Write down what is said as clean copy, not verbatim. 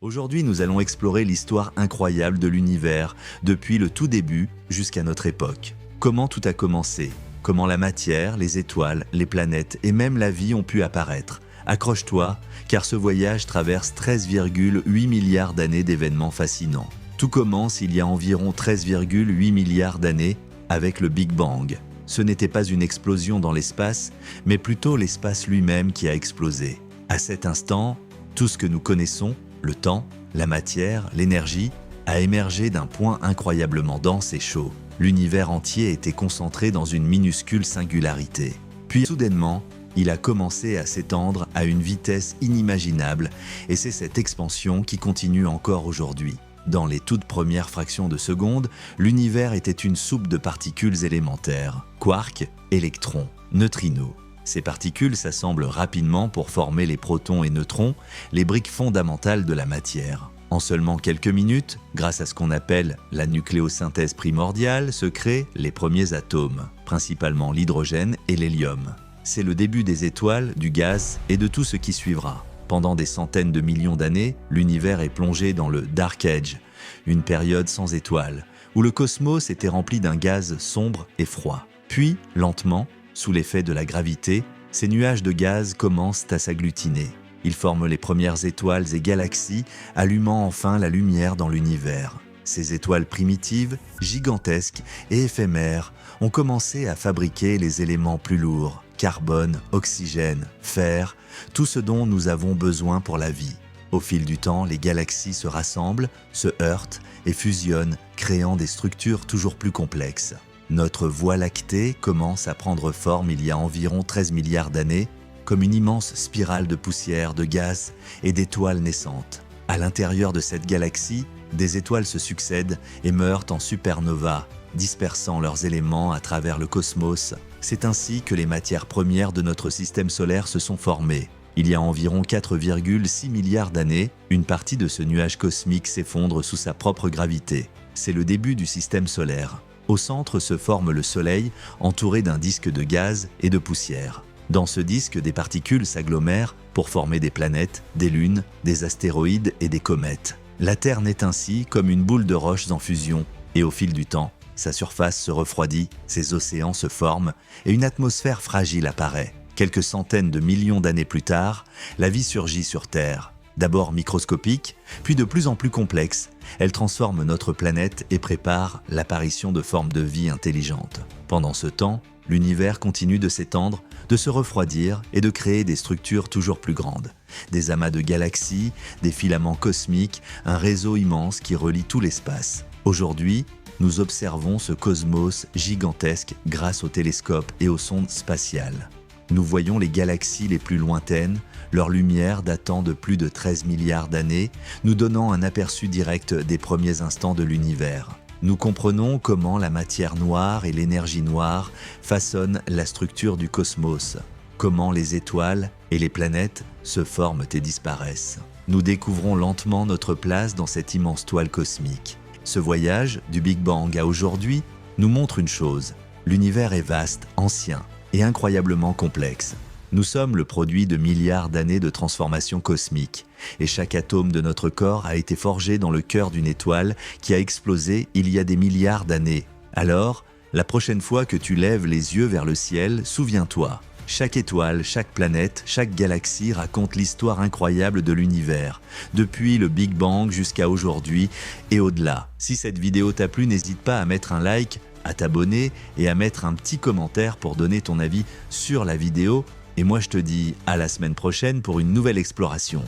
Aujourd'hui, nous allons explorer l'histoire incroyable de l'univers, depuis le tout début jusqu'à notre époque. Comment tout a commencé? Comment la matière, les étoiles, les planètes et même la vie ont pu apparaître? Accroche-toi, car ce voyage traverse 13,8 milliards d'années d'événements fascinants. Tout commence il y a environ 13,8 milliards d'années avec le Big Bang. Ce n'était pas une explosion dans l'espace, mais plutôt l'espace lui-même qui a explosé. À cet instant, tout ce que nous connaissons, le temps, la matière, l'énergie, a émergé d'un point incroyablement dense et chaud. L'univers entier était concentré dans une minuscule singularité. Puis soudainement, il a commencé à s'étendre à une vitesse inimaginable et c'est cette expansion qui continue encore aujourd'hui. Dans les toutes premières fractions de seconde, l'univers était une soupe de particules élémentaires, quarks, électrons, neutrinos. Ces particules s'assemblent rapidement pour former les protons et neutrons, les briques fondamentales de la matière. En seulement quelques minutes, grâce à ce qu'on appelle la nucléosynthèse primordiale, se créent les premiers atomes, principalement l'hydrogène et l'hélium. C'est le début des étoiles, du gaz et de tout ce qui suivra. Pendant des centaines de millions d'années, l'univers est plongé dans le Dark Age, une période sans étoiles, où le cosmos était rempli d'un gaz sombre et froid. Puis, lentement, sous l'effet de la gravité, ces nuages de gaz commencent à s'agglutiner. Ils forment les premières étoiles et galaxies, allumant enfin la lumière dans l'univers. Ces étoiles primitives, gigantesques et éphémères ont commencé à fabriquer les éléments plus lourds, carbone, oxygène, fer, tout ce dont nous avons besoin pour la vie. Au fil du temps, les galaxies se rassemblent, se heurtent et fusionnent, créant des structures toujours plus complexes. Notre Voie lactée commence à prendre forme il y a environ 13 milliards d'années, comme une immense spirale de poussière, de gaz et d'étoiles naissantes. À l'intérieur de cette galaxie, des étoiles se succèdent et meurent en supernova, dispersant leurs éléments à travers le cosmos. C'est ainsi que les matières premières de notre système solaire se sont formées. Il y a environ 4,6 milliards d'années, une partie de ce nuage cosmique s'effondre sous sa propre gravité. C'est le début du système solaire. Au centre se forme le Soleil, entouré d'un disque de gaz et de poussière. Dans ce disque, des particules s'agglomèrent pour former des planètes, des lunes, des astéroïdes et des comètes. La Terre naît ainsi comme une boule de roches en fusion, et au fil du temps, sa surface se refroidit, ses océans se forment et une atmosphère fragile apparaît. Quelques centaines de millions d'années plus tard, la vie surgit sur Terre. D'abord microscopique, puis de plus en plus complexe, elle transforme notre planète et prépare l'apparition de formes de vie intelligentes. Pendant ce temps, l'univers continue de s'étendre, de se refroidir et de créer des structures toujours plus grandes. Des amas de galaxies, des filaments cosmiques, un réseau immense qui relie tout l'espace. Aujourd'hui, nous observons ce cosmos gigantesque grâce aux télescopes et aux sondes spatiales. Nous voyons les galaxies les plus lointaines, leur lumière datant de plus de 13 milliards d'années, nous donnant un aperçu direct des premiers instants de l'univers. Nous comprenons comment la matière noire et l'énergie noire façonnent la structure du cosmos, comment les étoiles et les planètes se forment et disparaissent. Nous découvrons lentement notre place dans cette immense toile cosmique. Ce voyage, du Big Bang à aujourd'hui, nous montre une chose. L'univers est vaste, ancien et incroyablement complexe. Nous sommes le produit de milliards d'années de transformation cosmique, et chaque atome de notre corps a été forgé dans le cœur d'une étoile qui a explosé il y a des milliards d'années. Alors, la prochaine fois que tu lèves les yeux vers le ciel, souviens-toi, chaque étoile, chaque planète, chaque galaxie raconte l'histoire incroyable de l'univers, depuis le Big Bang jusqu'à aujourd'hui et au-delà. Si cette vidéo t'a plu, n'hésite pas à mettre un like, à t'abonner et à mettre un petit commentaire pour donner ton avis sur la vidéo. Et moi je te dis à la semaine prochaine pour une nouvelle exploration.